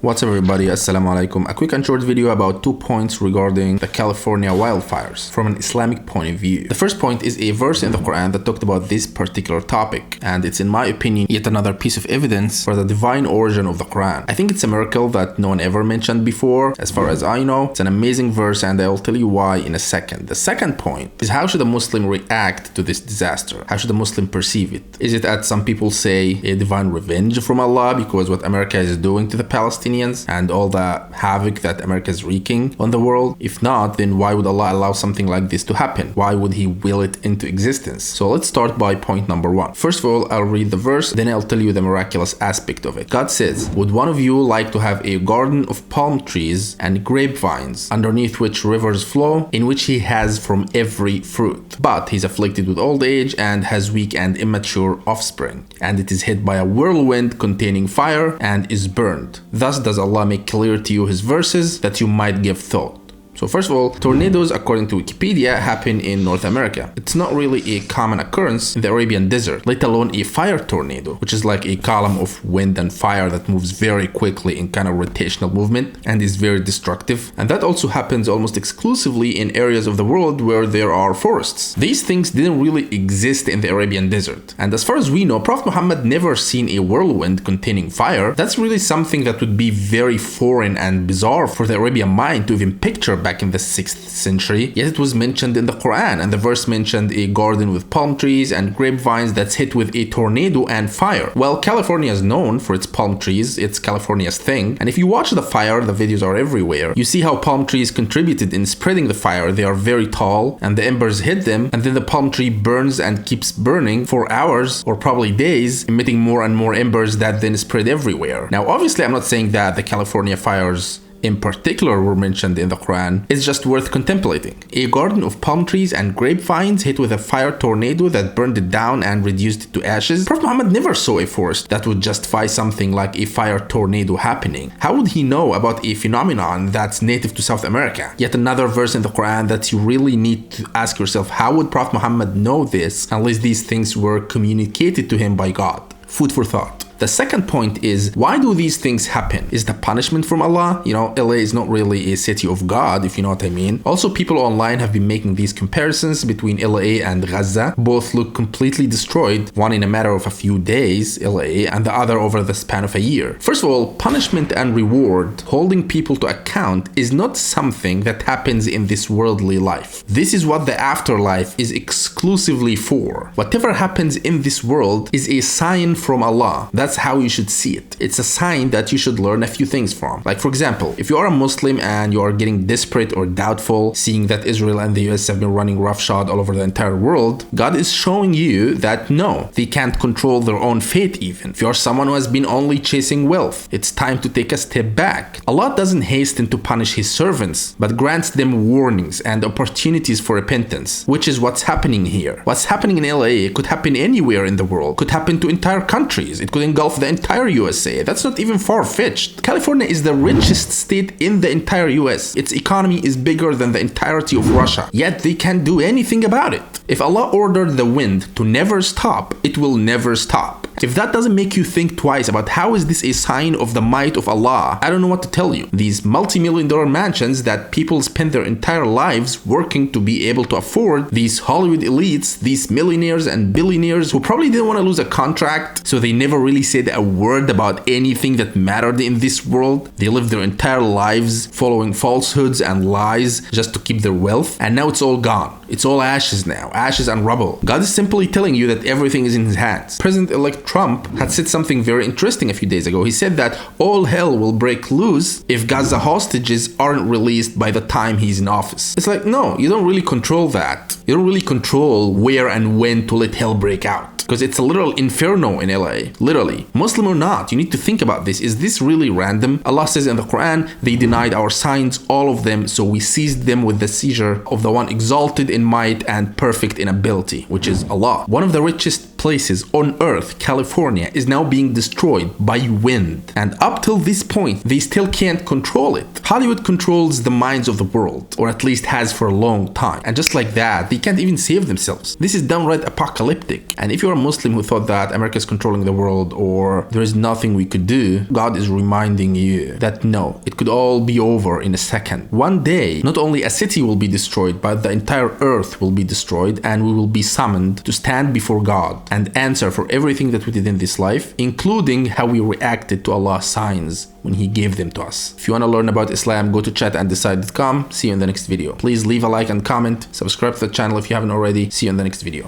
What's up everybody, assalamu alaikum. A quick and short video about 2 points regarding the California wildfires from an Islamic point of view. The first point is a verse in the Quran that talked about this particular topic, and it's in my opinion yet another piece of evidence for the divine origin of the Quran. I think it's a miracle that no one ever mentioned before. As far as I know, it's an amazing verse and I'll tell you why in a second. The second point is, how should a Muslim react to this disaster? How should a Muslim perceive it? Is it, as some people say, a divine revenge from Allah because what America is doing to the Palestinians and all the havoc that America is wreaking on the world? If not, then why would Allah allow something like this to happen? Why would He will it into existence? So let's start by point number one. First of all, I'll read the verse, then I'll tell you the miraculous aspect of it. God says, "Would one of you like to have a garden of palm trees and grapevines, underneath which rivers flow, in which he has from every fruit? But he's afflicted with old age and has weak and immature offspring, and it is hit by a whirlwind containing fire and is burned. Thus does Allah make clear to you His verses that you might give thought." So first of all, tornadoes, according to Wikipedia, happen in North America. It's not really a common occurrence in the Arabian desert, let alone a fire tornado, which is like a column of wind and fire that moves very quickly in kind of rotational movement and is very destructive. And that also happens almost exclusively in areas of the world where there are forests. These things didn't really exist in the Arabian desert. And as far as we know, Prophet Muhammad never seen a whirlwind containing fire. That's really something that would be very foreign and bizarre for the Arabian mind to even picture back in the 6th century, yet it was mentioned in the Quran, and the verse mentioned a garden with palm trees and grapevines that's hit with a tornado and fire. Well, California is known for its palm trees, it's California's thing, and if you watch the fire, the videos are everywhere, you see how palm trees contributed in spreading the fire. They are very tall, and the embers hit them, and then the palm tree burns and keeps burning for hours or probably days, emitting more and more embers that then spread everywhere. Now, obviously, I'm not saying that the California fires in particular were mentioned in the Quran. It's just worth contemplating. A garden of palm trees and grapevines hit with a fire tornado that burned it down and reduced it to ashes. Prophet Muhammad never saw a forest that would justify something like a fire tornado happening. How would he know about a phenomenon that's native to South America? Yet another verse in the Quran that you really need to ask yourself, how would Prophet Muhammad know this unless these things were communicated to him by God? Food for thought. The second point is, why do these things happen? Is the punishment from Allah? You know, LA is not really a city of God, if you know what I mean. Also, people online have been making these comparisons between LA and Gaza. Both look completely destroyed, one in a matter of a few days, LA, and the other over the span of a year. First of all, punishment and reward, holding people to account, is not something that happens in this worldly life. This is what the afterlife is exclusively for. Whatever happens in this world is a sign from Allah. That's how you should see it. It's a sign that you should learn a few things from. Like, for example, if you are a Muslim and you are getting desperate or doubtful, seeing that Israel and the US have been running roughshod all over the entire world, God is showing you that no, they can't control their own fate even. If you are someone who has been only chasing wealth, it's time to take a step back. Allah doesn't hasten to punish His servants, but grants them warnings and opportunities for repentance, which is what's happening here. What's happening in LA could happen anywhere in the world, could happen to entire countries, it could engulf the entire USA. That's not even far-fetched. California is the richest state in the entire US. Its economy is bigger than the entirety of Russia, yet they can't do anything about it. If Allah ordered the wind to never stop, it will never stop. If that doesn't make you think twice about how is this a sign of the might of Allah, I don't know what to tell you. These multi-million-dollar mansions that people spend their entire lives working to be able to afford, these Hollywood elites, these millionaires and billionaires who probably didn't want to lose a contract, so they never really said a word about anything that mattered in this world. They lived their entire lives following falsehoods and lies just to keep their wealth, and now it's all gone. It's all ashes now, ashes and rubble. God is simply telling you that everything is in His hands. President-elect Trump had said something very interesting a few days ago. He said that all hell will break loose if Gaza hostages aren't released by the time he's in office. It's like, no, you don't really control that. You don't really control where and when to let hell break out. Because it's a literal inferno in LA, literally. Muslim or not, you need to think about this. Is this really random? Allah says in the Quran, they denied our signs, all of them, so we seized them with the seizure of the one exalted in might and perfect in ability, which is Allah. One of the richest places on Earth, California, is now being destroyed by wind. And up till this point, they still can't control it. Hollywood controls the minds of the world, or at least has for a long time. And just like that, they can't even save themselves. This is downright apocalyptic. And if you're a Muslim who thought that America is controlling the world or there is nothing we could do, God is reminding you that no, it could all be over in a second. One day, not only a city will be destroyed, but the entire earth will be destroyed, and we will be summoned to stand before God and answer for everything that we did in this life, including how we reacted to Allah's signs when He gave them to us. If you want to learn about Islam, go to chatandDecide.com. See you in the next video. Please leave a like and comment. Subscribe to the channel if you haven't already. See you in the next video.